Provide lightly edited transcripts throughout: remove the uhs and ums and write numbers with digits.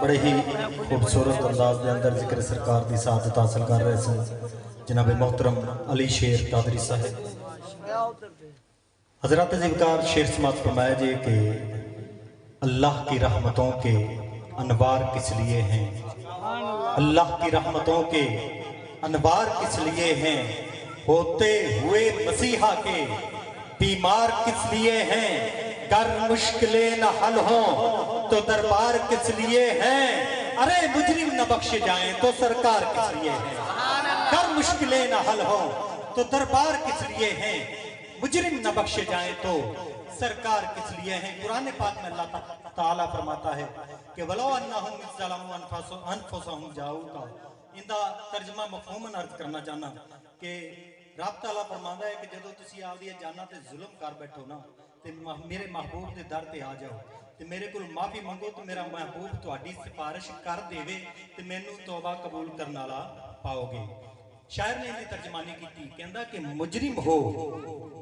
बड़े ही खूबसूरत अंदाज के अंदर जिक्र सरकार की सादत हासिल कर रहे सन जनाब मोहतरम अली शेर कादरी साहब। हजरत ज़िक्र शेर समात फरमाया जी कि अल्लाह की रहमतों के अनवार किस लिए हैं, अल्लाह की रहमतों के अनवार किस लिए हैं, होते हुए मसीहा के बीमार किस लिए हैं, कर मुश्किलें न हल हो तो दरबार किस लिए हैं, अरे मुजरिम न बख्शे जाएं तो सरकार किस लिए है, कर मुश्किलें न हल हो तो दरबार किस लिए हैं, मुजरिम न बख्शे जाएं तो सरकार किस लिए हैं। कुरान पाक में अल्लाह ताला फरमाता है कि वलो अन्नहुम ज़लमू अनफुसहुम जाऊका, इंदा तर्जमा मफहूमन अर्ज करना चाहना कि रब ताला फरमाता है कि जदों तुसी आपदी जाना ते जुल्म कर बैठो ना ते मेरे महबूब दे दर ते आ जाओ ते मेरे कोल माफी मंगो तो मेरा महबूब तुहाडी सिफारिश कर देवे ते मैनू तौबा कबूल करने वाला पाओगे। शायर ने इसकी तर्जमानी की कहता कि मुजरिम हो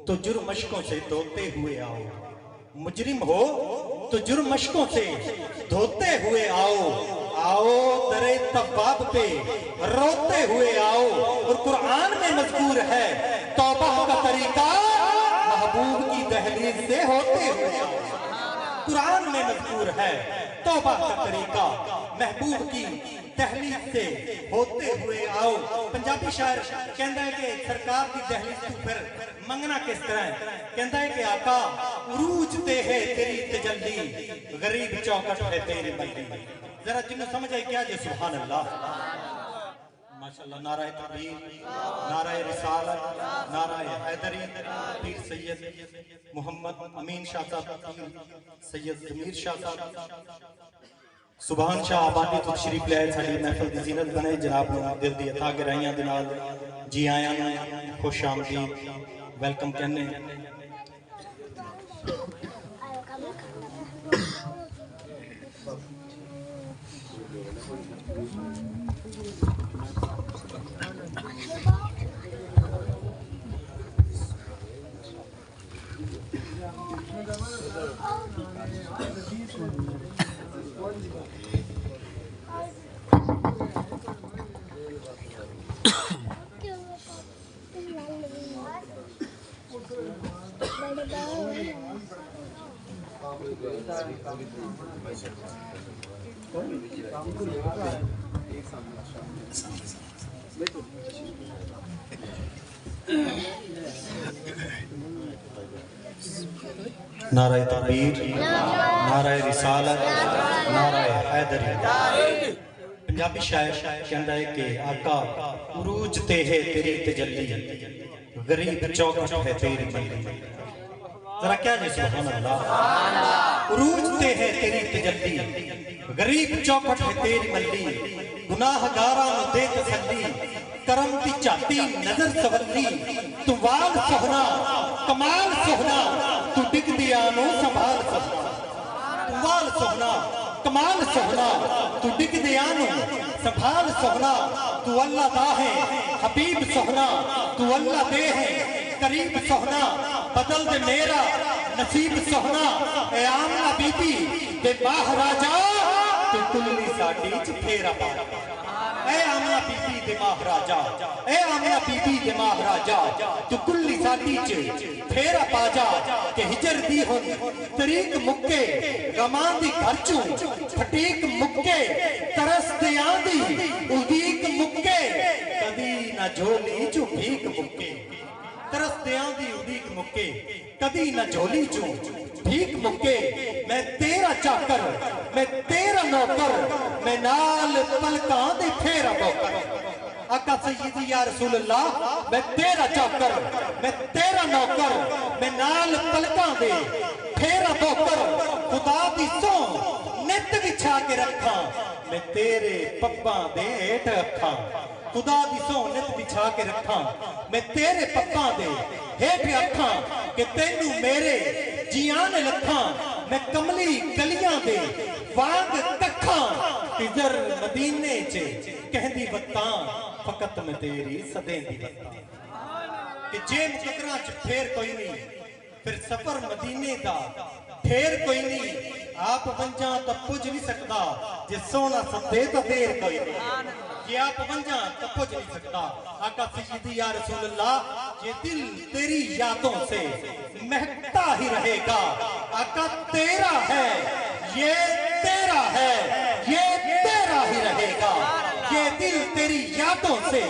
तो जुर्म मशकों से धोते हुए आओ, मुजरिम हो तो जुर्म मशकों से धोते हुए आओ, आओ दरे तबाब पे रोते हुए आओ। और कुरान में मज़कूर है तौबा का तरीका महबूब की दहलीज से होते हुए आओ, कुरान में मज़कूर है तौबा का तरीका महबूब की दहलीज से होते हुए आओ। पंजाबी शायर कहता है कि सरकार की दहलीज तू फिर मंगना किस तरह है, कहता है कि आका उरूज ते है तेरी तजल्ली, गरीब चौकट है तेरी बल्ली। जरा जिन्हें समझ आई क्या जो सुभान अल्लाह माशाअल्लाह। नाराए तकबीर, नाराए रिसालत, नाराए हैदरी, पीर सैयद मोहम्मद अमीन शाह साहब, सैयद जमीर शाह साहब, सुभान शाह आबादी तो तशरीफ ले आए, साडी महफिल दी ज़ीनत बने। जनाब नूं दिल दी अथा गहराइयां दे नाल जी आयां नूं खुश आमदीद वेलकम कहने। नाराए तकबीर, नाराए रिसालत, नाराए हैदरी। पंजाबी शायर कहता है कि आका उरूज ते है तेरी तजल्ली, गरीब चौकट है तेरी बल्ली। जरा क्या जी सुभान अल्लाह। उरूज ते है तेरी तजल्ली, गरीब चौकट है तेरी मल्ली, गुनाहगारां नूं दे तसल्ली, करम दी झाती नजर सवल्ली, तू वाल सोहना कमाल सोहना, तू डिगदियां नूं संभाल सोहना, तू वाल सोहना कमाल सोहना, तू डिगदियां नूं संभाल सोहना, तू अल्लाह दा है हबीब सोहना, तू अल्लाह दे है करीब सोहना, बदल दे मेरा नसीब सोहना, ए आमना बीबी दे महाराजा तू कुल्ली साडी च फेरा पा, ए आमना बीबी दे महाराजा, ए आमना बीबी दे महाराजा तू कुल्ली साडी च फेरा पा जा, के हिजर दी हो तरीक मुक्के गमां दी घर चू फटीक मुक्के, तरस दियां दी उदीक मुक्के, कदी ना झोली चू भीख मुक्के, तरस दियां दी उदीक मुक्के, कदी ना झोली चू भीख मुक्के। मैं तेरा चाकर, मैं तेरा नौकर, मैं नाल पलकां दे फेरा बोकर। आका सय्यदी या रसूल अल्लाह, मैं तेरा चाकर, मैं तेरा नौकर, मैं नाल पलकां दे फेरा बोकर। खुदा दी सौ नित विछा के रखा, मैं तेरे पप्पां दे हेठ अखां, खुदा दी सौ नित बिछा के रखा, मैं तेरे पप्पां दे हेठ अखां, कि तेनू मेरे जियान लखा, मैं कमली गलियां दे वांग कखां, तिजर मदीने च कहंदी वत्तां, फकत मैं तेरी सदेंदी वत्तां। कि जे मुकदरा च फेर कोई नहीं, फिर सफर मदीने दा फेर कोई नहीं, آپ ونجاں تا پج نہیں سکتا جے سونا سدے تا دیر کوئی نہیں کہ آپ ونجاں تا پج نہیں سکتا آقا سیدی یا رسول اللہ یہ دل تیری یادوں سے مہکتا ہی رہے گا آقا تیرا ہے یہ تیرا ہے یہ تیرا ہی رہے گا یہ دل تیری یادوں سے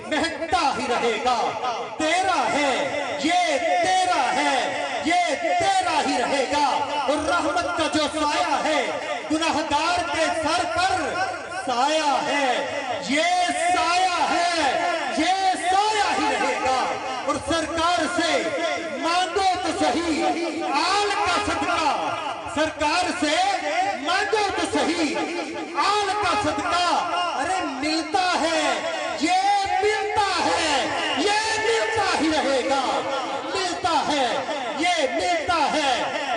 مہکتا ہی رہے گا تیرا ہے یہ تیرا ہے یہ تیرا ہی رہے گا اور رحمت کا جو سایہ ہے گناہگار کے سر پر سایہ ہے یہ سایہ ہے یہ سایہ ہی رہے گا اور سرکار سے مانگو تو صحیح آل کا صدقہ سرکار سے مانگو تو صحیح آل کا صدقہ ارے ملتا ہے یہ ملتا ہے یہ ملتا ہی رہے گا ملتا ہے یہ ملتا ہے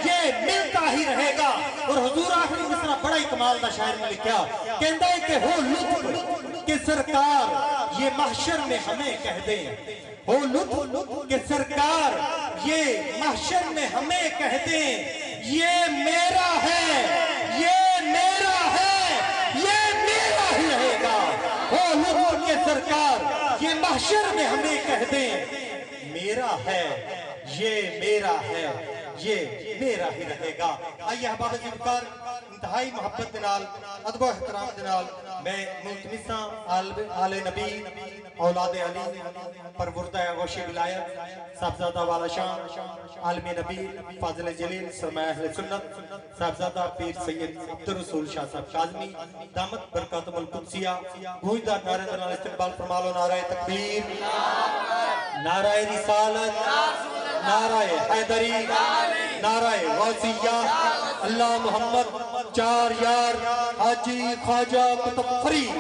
یہ ملتا ہی رہے گا اور حضور آخری مصرع بڑا ہی کمال دا شاعر نے لکھا کہندہ ہے کہ ہو لطف کہ سرکار یہ محشر میں ہمیں کہہ دیں ہو لطف کہ سرکار یہ محشر میں ہمیں کہہ دیں یہ میرا ہے یہ میرا ہے یہ میرا ہی رہے گا ہو لطف کہ سرکار یہ محشر میں ہمیں کہہ دیں میرا ہے یہ میرا ہے یہ میرا ہی رہے گا آئیے احباب ذکر انتہائی محبت دنال ادب و احترام دنال میں ملتمساں آل نبی اولاد علی پروردہ غوشی ولایت صاحبزادہ والا شان عالم نبی فاضل جلیل سرمایہ اہل سنت صاحبزادہ پیر سید عبدالرسول شاہ صاحب کاظمی دامت برکاتم القدسیہ گوئندہ نعرہ دنال استقبال فرمالو نعرہ تکبیر نعرہ رسالت نعرہ حیدری نعرہ غوثیہ اللہ محمد چار یار حاجی خواجہ قطب فرید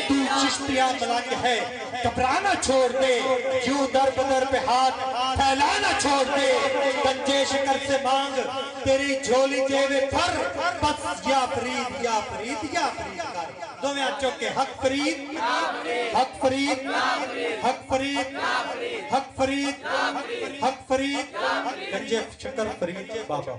تو چشتیاں ملنگ ہے گھبرانا چھوڑ دے یوں در بدر پہ ہاتھ پھیلانا چھوڑ دے گنجے شکر سے مانگ تیری جھولی جیوے پھر بس یا فرید یا فرید یا فرید دو میں آچو کے حق فرید حق فرید حق فرید حق فرید حق فرید گنجے شکر فرید بابا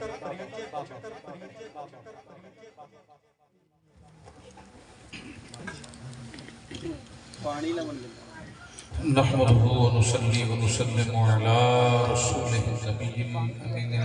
نحمده ونصلي ونسلم على رسوله النبي الأمين